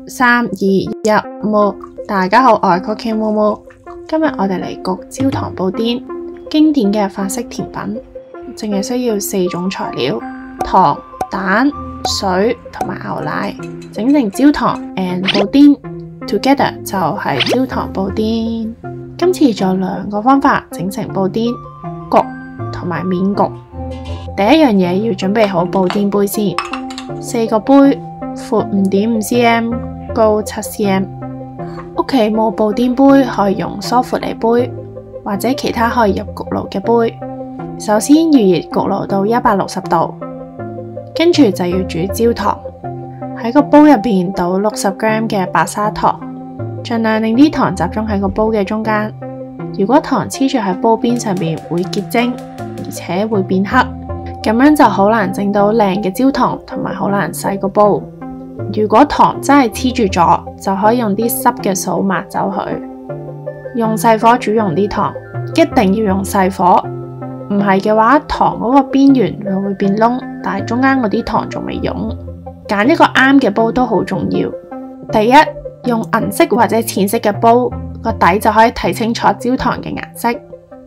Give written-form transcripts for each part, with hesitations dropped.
3、2、1，冇！大家好，我係 Cooking Momo。今日我哋嚟焗焦糖布甸，經典嘅法式甜品，淨係需要4種材料：糖、蛋、水同埋牛奶，整成焦糖 and 布甸 together 就係焦糖布甸。今次仲有2個方法整成布甸，焗同埋免焗。第一樣嘢要準備好布甸杯先，4個杯，闊 5.5 cm， 高7 cm。屋企冇布甸杯可以用疏闊離杯，或者其他可以入焗爐嘅杯。首先預熱焗爐到160度，跟住就要煮焦糖。喺個煲入邊倒60 gram 嘅白砂糖，盡量令啲糖集中喺個煲嘅中間。如果糖黐住喺煲邊上面會結晶，而且會變黑，咁樣就好難整到靚嘅焦糖，同埋好難洗個煲。如果糖真係黐住咗，就可以用啲濕嘅掃抹走佢。用細火煮溶啲糖，一定要用細火，唔係嘅話糖嗰個邊緣就會變燶，但係中間嗰啲糖仲未溶。揀一個啱嘅煲都好重要。第一，用銀色或者淺色嘅煲，個底就可以睇清楚焦糖嘅顏色。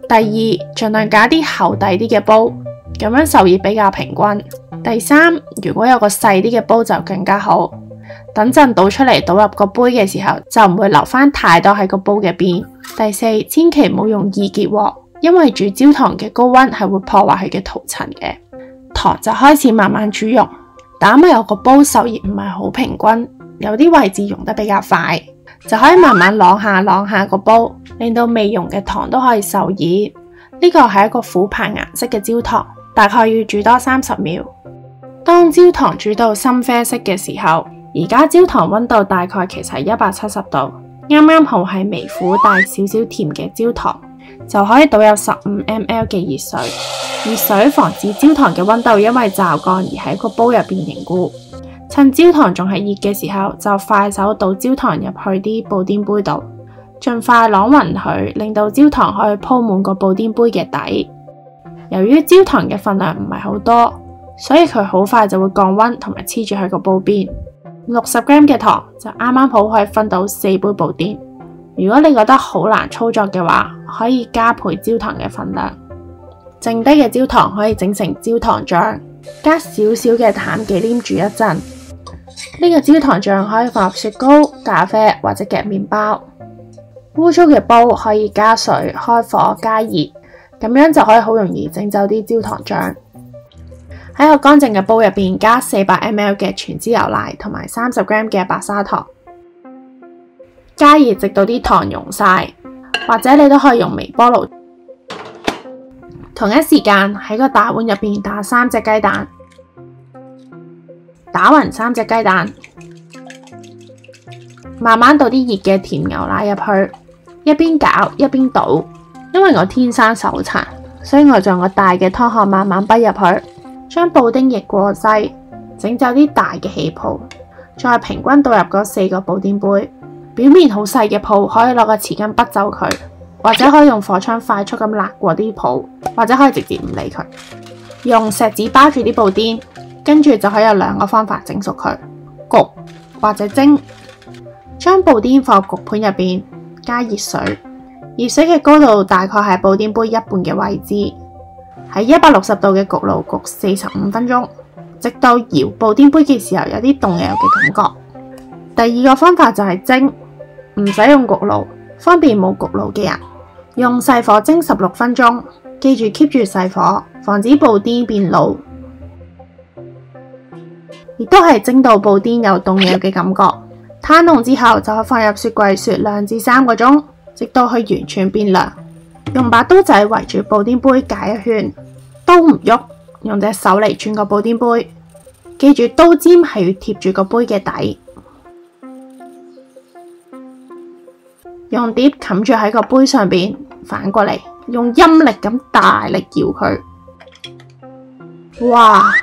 第二，盡量揀啲厚底啲嘅煲，咁樣受熱比較平均。第三，如果有個細啲嘅煲就更加好，等陣倒出嚟倒入個杯嘅時候就唔會留翻太多喺個煲嘅邊。第四，千祈唔好用易結鑊，因為煮焦糖嘅高溫係會破壞佢嘅塗層嘅。糖就開始慢慢煮溶，但因為有個煲受熱唔係好平均，有啲位置溶得比較快，就可以慢慢啷下個煲，令到未溶嘅糖都可以受熱。呢個係一個琥珀顏色嘅焦糖，大概要煮多30秒。當焦糖煮到深啡色嘅時候，而家焦糖溫度大概其實係170度，啱啱好係微苦帶少少甜嘅焦糖，就可以倒入15 ml 嘅熱水。熱水防止焦糖嘅溫度因為驟降而喺個煲入邊凝固。趁焦糖仲係熱嘅時候，就快手倒焦糖入去啲布甸杯度，盡快啷勻佢，令到焦糖可以鋪滿個布甸杯嘅底。由於焦糖嘅份量唔係好多，所以佢好快就會降溫同埋黐住喺個煲邊。60 gram 嘅糖就啱啱好可以分到4杯布甸。如果你覺得好難操作嘅話，可以加倍焦糖嘅份量。剩低嘅焦糖可以整成焦糖醬，加少少嘅淡忌廉煮一陣。呢個焦糖醬可以放入雪糕、咖啡或者夾麵包。污糟嘅煲可以加水，開火加熱，咁樣就可以好容易整走啲焦糖醬。喺個乾淨嘅煲入邊加400 ml 嘅全脂牛奶同埋30 gram 嘅白砂糖，加熱直到啲糖溶晒，或者你都可以用微波爐。同一時間喺個大碗入邊打3隻雞蛋，打勻3隻雞蛋，慢慢倒啲熱嘅甜牛奶入去，一邊攪一邊倒。因為我天生手殘，所以我就用個大嘅湯殼慢慢滗入去。將布丁液過細，整走啲大嘅氣泡，再平均倒入嗰4個布甸杯。表面好細嘅泡可以攞個匙羹滗走佢，或者可以用火槍快速咁辣過啲泡，或者可以直接唔理佢。用錫紙包住啲布甸，跟住就可以有2個方法整熟佢：焗或者蒸。將布甸放入焗盤入邊，加熱水，熱水嘅高度大概係布甸杯一半嘅位置。喺160度嘅焗爐焗45分鐘，直到搖布甸杯嘅時候有啲凍油嘅感覺。第2個方法就係蒸，唔使用焗爐，方便冇焗爐嘅人。用細火蒸16分鐘，記住 keep 住細火，防止布甸變老。亦都係蒸到布甸有凍油嘅感覺。攤凍之後就可以放入雪櫃雪2至3個鐘，直到佢完全變涼。用把刀仔圍住布甸杯解一圈，刀唔喐，用隻手嚟轉個布甸杯，記住刀尖係要貼住個杯嘅底，用碟冚住喺個杯上邊，反過嚟，用陰力咁大力搖佢。哇，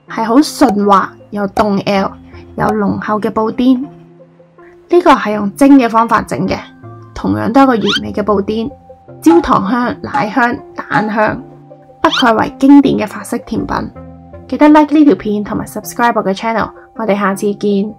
係好順滑，有凍 L， 有濃厚嘅布甸。呢個係用蒸嘅方法整嘅，同樣都係一個完美嘅布甸。焦糖香、奶香、蛋香，不愧為經典嘅法式甜品。記得 like 呢條片同埋 subscribe 我嘅 channel， 我哋下次見。